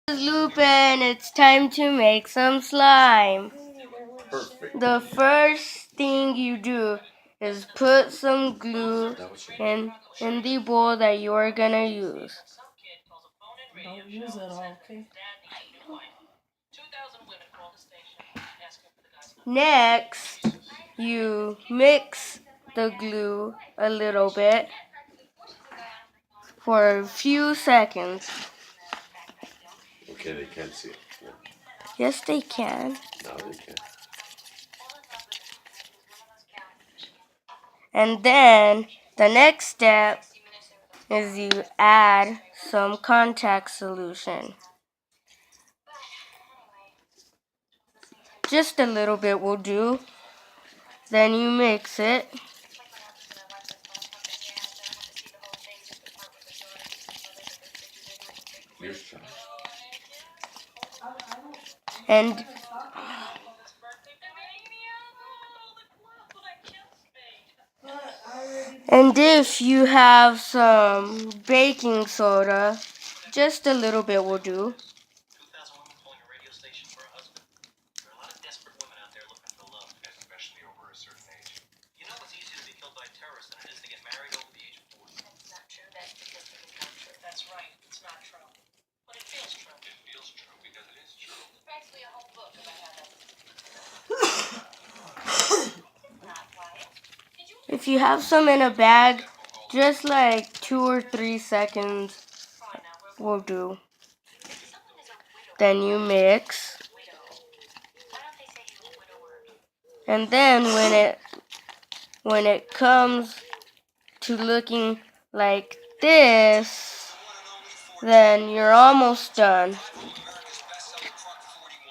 Lupin, it's time to make some slime. Perfect. The first thing you do is put some glue in the bowl that you are gonna use. Don't use it all, okay? Next, you mix the glue a little bit for a few seconds. Okay, they can't see it. No, Yes, they can. no they can't. And then the next step is you add some contact solution. Just a little bit will do. Then you mix it. And if you have some baking soda, just a little bit will do. That's right. It's not true. But it feels true. It feels true because it is true. Practically a whole book about how that. If you have some in a bag, just like 2 or 3 seconds will do. Then you mix. And then when it comes to looking like this, then you're almost done.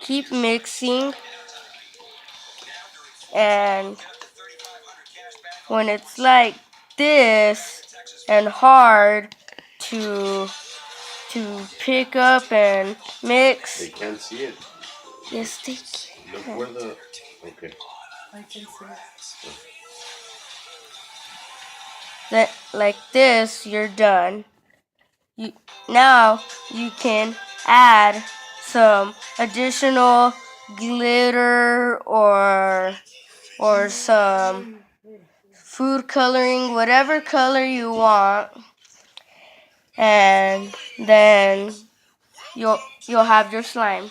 Keep mixing, and when it's like this and hard to pick up and mix. They can't see it. Yes, they can. Look where the. Okay. I can see it. That like this, you're done. Now you can add some additional glitter or some food coloring, whatever color you want, and then you'll have your slime.